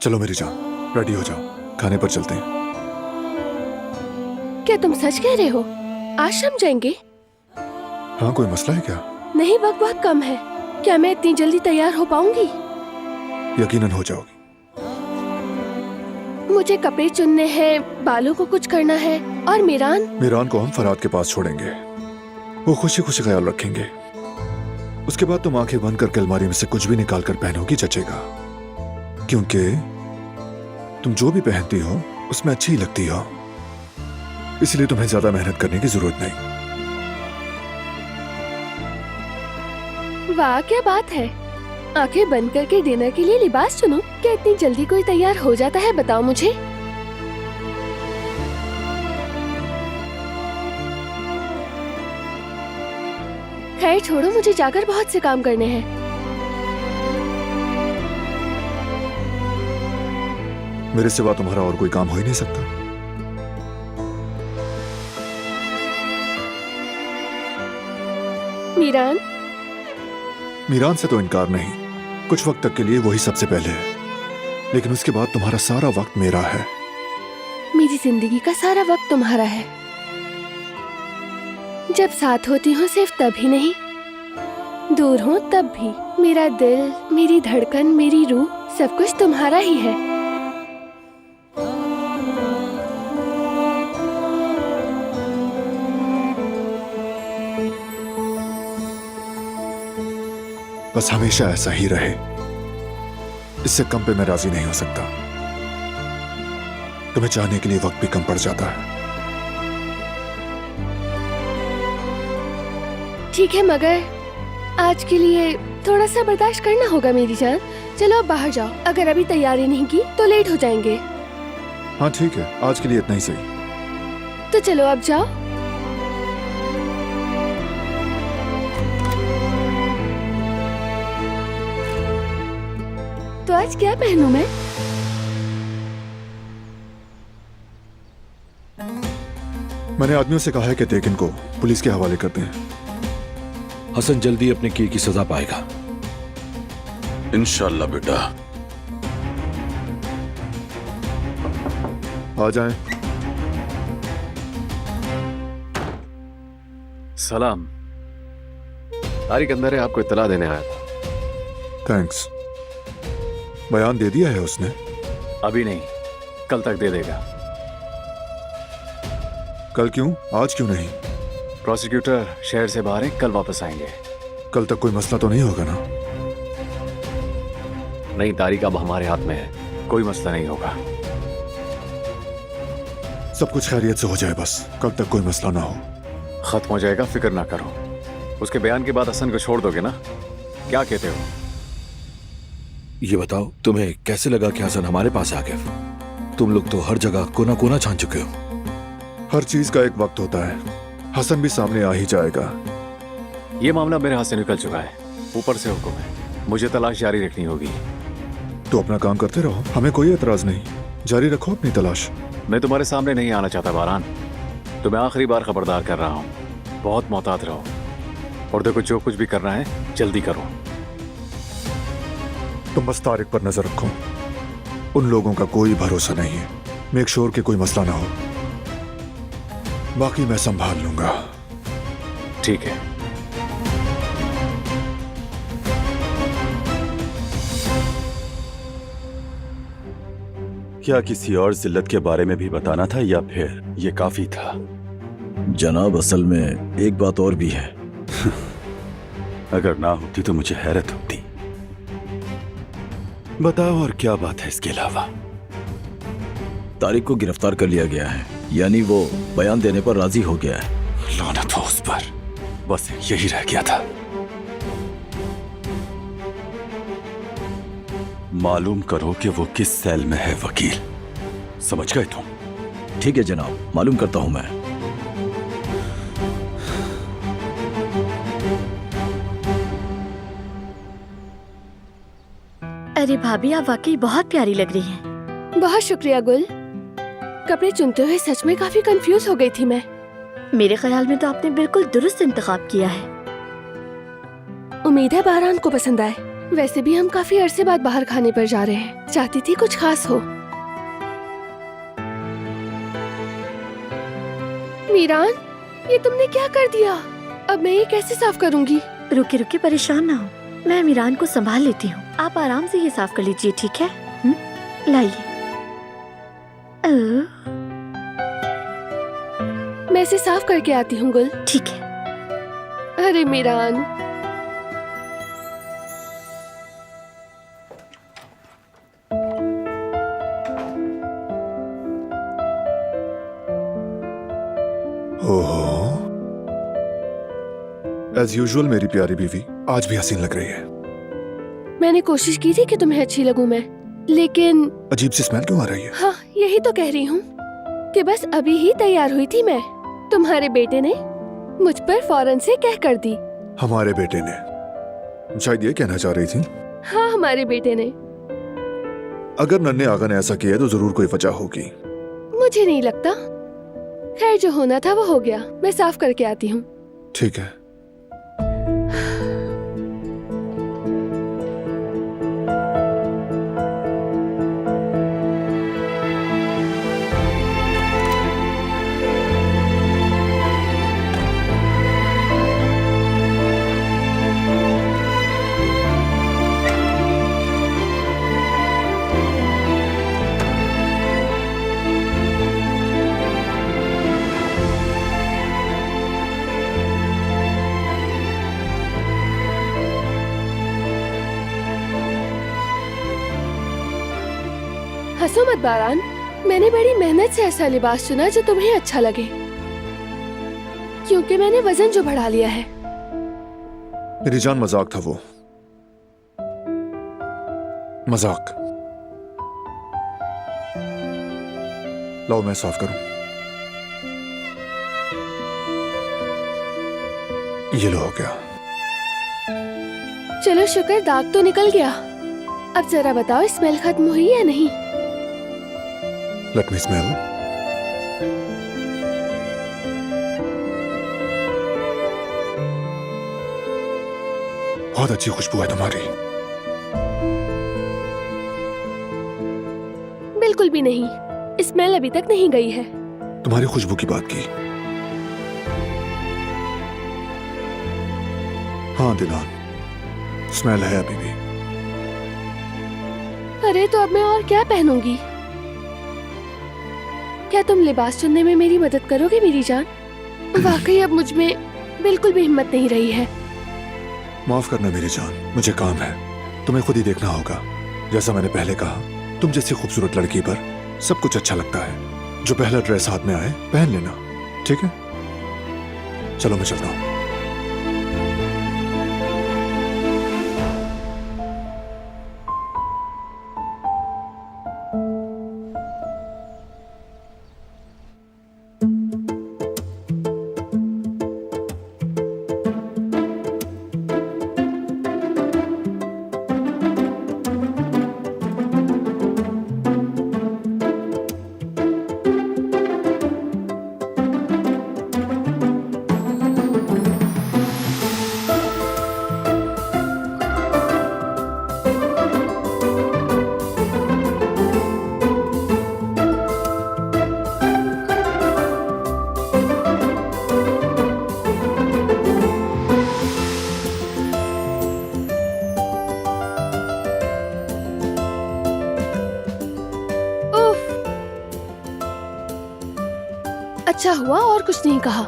चलो मेरी जान, रेडी हो जाओ, खाने पर चलते हैं। क्या तुम सच कह रहे हो? आज शाम जाएंगे? हाँ, कोई मसला है क्या? नहीं, वक्त बहुत कम है। क्या मैं इतनी जल्दी तैयार हो पाऊंगी? यकीनन हो जाओगी। मुझे कपड़े चुनने हैं, बालों को कुछ करना है, और मीरान को हम फराद के पास छोड़ेंगे। वो खुशी खुशी ख्याल रखेंगे। उसके बाद तुम आंखें बंद करके अलमारी में से कुछ भी निकाल कर पहनोगी, जचेगा। क्योंकि तुम जो भी पहनती हो उसमें अच्छी ही लगती हो, इसलिए तुम्हें ज्यादा मेहनत करने की जरूरत नहीं। वाह, क्या बात है। आंखें बंद करके डिनर के लिए लिबास चुनूं? क्या इतनी जल्दी कोई तैयार हो जाता है? बताओ मुझे। खैर छोड़ो, मुझे जाकर बहुत से काम करने हैं। मेरे सिवा तुम्हारा और कोई काम हो ही नहीं सकता। मीरान से तो इनकार नहीं, कुछ वक्त तक के लिए वही सबसे पहले है, लेकिन उसके बाद तुम्हारा सारा वक्त मेरा है। मेरी जिंदगी का सारा वक्त तुम्हारा है। जब साथ होती हूँ सिर्फ तभी नहीं, दूर हूँ तब भी। मेरा दिल, मेरी धड़कन, मेरी रूह, सब कुछ तुम्हारा ही है। बस हमेशा ऐसा ही रहे, इससे कम पे मैं राजी नहीं हो सकता। तुम्हें चाहने के लिए वक्त भी कम पड़ जाता है। ठीक है, मगर आज के लिए थोड़ा सा बर्दाश्त करना होगा मेरी जान। चलो अब बाहर जाओ, अगर अभी तैयारी नहीं की तो लेट हो जाएंगे। हाँ ठीक है, आज के लिए इतना ही सही। तो चलो अब जाओ। तो आज क्या पहनूं मैं? मैंने आदमियों से कहा है कि तेकिन को पुलिस के हवाले करते हैं। हसन जल्दी अपने किए की सजा पाएगा, इंशाल्लाह बेटा। आ जाएं। सलाम। तारिक अंदर है, आपको इत्तला देने आया था। थैंक्स। बयान दे दिया है उसने? अभी नहीं, कल तक दे देगा। कल क्यों, आज क्यों नहीं? प्रोसिक्यूटर शहर से बाहर हैं, कल वापस आएंगे। कल तक कोई मसला तो नहीं होगा ना? नहीं, तारीख अब हमारे हाथ में है, कोई मसला नहीं होगा। सब कुछ खैरियत से हो जाए बस, कल तक कोई मसला ना हो। खत्म हो जाएगा, फिक्र ना करो। उसके बयान के बाद हसन को छोड़ दोगे ना? क्या कहते हो? ये बताओ तुम्हें कैसे लगा कि हसन हमारे पास आ गया? तुम लोग तो हर जगह कोना कोना छान चुके हो। हर चीज का एक वक्त होता है, हसन भी सामने आ ही जाएगा। ये मामला मेरे हाथ से निकल चुका है, ऊपर से हुक्म है, मुझे तलाश जारी रखनी होगी। तो अपना काम करते रहो, हमें कोई एतराज नहीं, जारी रखो अपनी तलाश। मैं तुम्हारे सामने नहीं आना चाहता बारान, तुम्हें आखिरी बार खबरदार कर रहा हूँ, बहुत मोहतात रहो। और देखो, जो कुछ भी करना है जल्दी करो। तुम बस तारिक पर नजर रखो, उन लोगों का कोई भरोसा नहीं है। मेक श्योर कि कोई मसला ना हो, बाकी मैं संभाल लूंगा। ठीक है। क्या किसी और जिल्लत के बारे में भी बताना था या फिर ये काफी था? जनाब, असल में एक बात और भी है। अगर ना होती तो मुझे हैरत होती। बताओ, और क्या बात है इसके अलावा? तारिक को गिरफ्तार कर लिया गया है, यानी वो बयान देने पर राजी हो गया है। लानत हो उस पर, बस यही रह गया था। मालूम करो कि वो किस सेल में है वकील, समझ गए तुम? ठीक है जनाब, मालूम करता हूं मैं। अरे भाभी, आप वाकई बहुत प्यारी लग रही हैं। बहुत शुक्रिया गुल। कपड़े चुनते हुए सच में काफी कंफ्यूज हो गई थी मैं। मेरे ख्याल में तो आपने बिल्कुल दुरुस्त इंतखाब किया है। उम्मीद है बारान को पसंद आए। वैसे भी हम काफी अरसे बाद बाहर खाने पर जा रहे हैं, चाहती थी कुछ खास हो। मीरान, ये तुमने क्या कर दिया? अब मैं ये कैसे साफ करूंगी? रुके रुके परेशान ना हो, मैं मीरान को संभाल लेती हूँ। आप आराम से ये साफ कर लीजिए, ठीक है? लाइए। मैं इसे साफ करके आती हूँ गुल। ठीक है। अरे मीरान, ओहो, एज यूजुअल मेरी प्यारी बीवी आज भी हसीन लग रही है। मैंने कोशिश की थी कि तुम्हें अच्छी लगूं मैं, लेकिन अजीब सी स्मेल क्यों आ रही है? हाँ, यही तो कह रही हूँ कि बस अभी ही तैयार हुई थी मैं, तुम्हारे बेटे ने मुझ पर फौरन से कह कर दी। हमारे बेटे ने? शायद ये कहना चाह रही थी। हाँ, हमारे बेटे ने। अगर नन्हे आगा ने ऐसा किया है तो जरूर कोई वजह होगी। मुझे नहीं लगता। खैर, जो होना था वो हो गया। मैं साफ करके आती हूँ। ठीक है। हंसो मत बारान, मैंने बड़ी मेहनत से ऐसा लिबास चुना जो तुम्हें अच्छा लगे, क्योंकि मैंने वजन जो बढ़ा लिया है। मेरी जान, मजाक था वो, मजाक। लाओ मैं साफ करूं। ये लो, हो गया। चलो शुक्र, दाग तो निकल गया। अब जरा बताओ, स्मेल खत्म हुई या नहीं? Let me smell. बहुत अच्छी खुशबू है तुम्हारी। बिल्कुल भी नहीं, स्मेल अभी तक नहीं गई है। तुम्हारी खुशबू की बात की। हाँ दिलान, स्मेल है अभी भी। अरे तो अब मैं और क्या पहनूंगी? क्या तुम लिबास चुनने में मेरी मदद करोगे मेरी जान? वाकई अब मुझ में बिल्कुल भी हिम्मत नहीं रही है। माफ करना मेरी जान, मुझे काम है। तुम्हें खुद ही देखना होगा। जैसा मैंने पहले कहा, तुम जैसी खूबसूरत लड़की पर सब कुछ अच्छा लगता है। जो पहला ड्रेस हाथ में आए पहन लेना, ठीक है? चलो मैं चलता हूँ। अच्छा हुआ और कुछ नहीं कहा।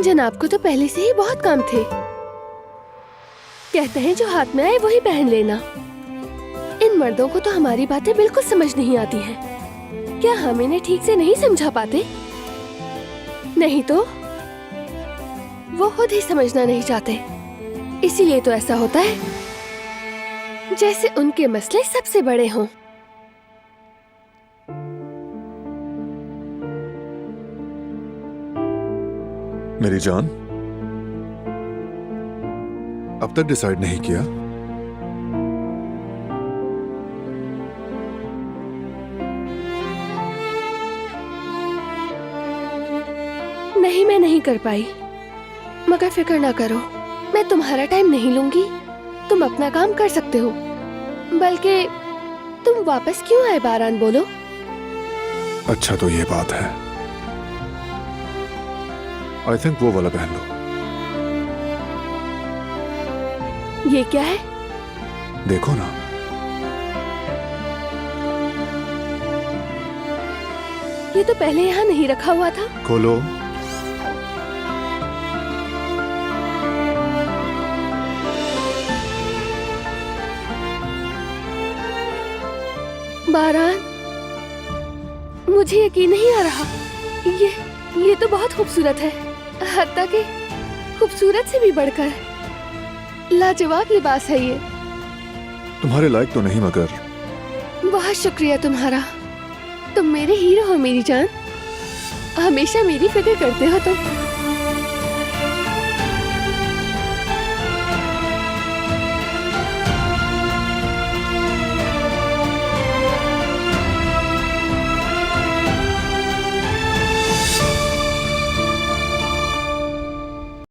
जनाब को तो पहले से ही बहुत काम थे। कहते हैं जो हाथ में आए वही पहन लेना। इन मर्दों को तो हमारी बातें बिल्कुल समझ नहीं आती हैं। क्या हम इन्हें ठीक से नहीं समझा पाते? नहीं तो वो खुद ही समझना नहीं चाहते। इसीलिए तो ऐसा होता है जैसे उनके मसले सबसे बड़े हों। मेरी जान, अब तक डिसाइड नहीं किया? नहीं, मैं नहीं कर पाई। मगर फिक्र ना करो, मैं तुम्हारा टाइम नहीं लूंगी। तुम अपना काम कर सकते हो। बल्कि तुम वापस क्यों आए बारान, बोलो। अच्छा तो ये बात है। आई थिंक वो वाला पहन लो। ये क्या है? देखो ना। ये तो पहले यहाँ नहीं रखा हुआ था। खोलो। बारान, मुझे यकीन नहीं आ रहा। ये तो बहुत खूबसूरत है, हत्ता कि खूबसूरत से भी बढ़कर। लाजवाब लिबास है ये। तुम्हारे लायक तो नहीं मगर बहुत शुक्रिया तुम्हारा। तुम मेरे हीरो हो मेरी जान। हमेशा मेरी फिक्र करते हो तुम।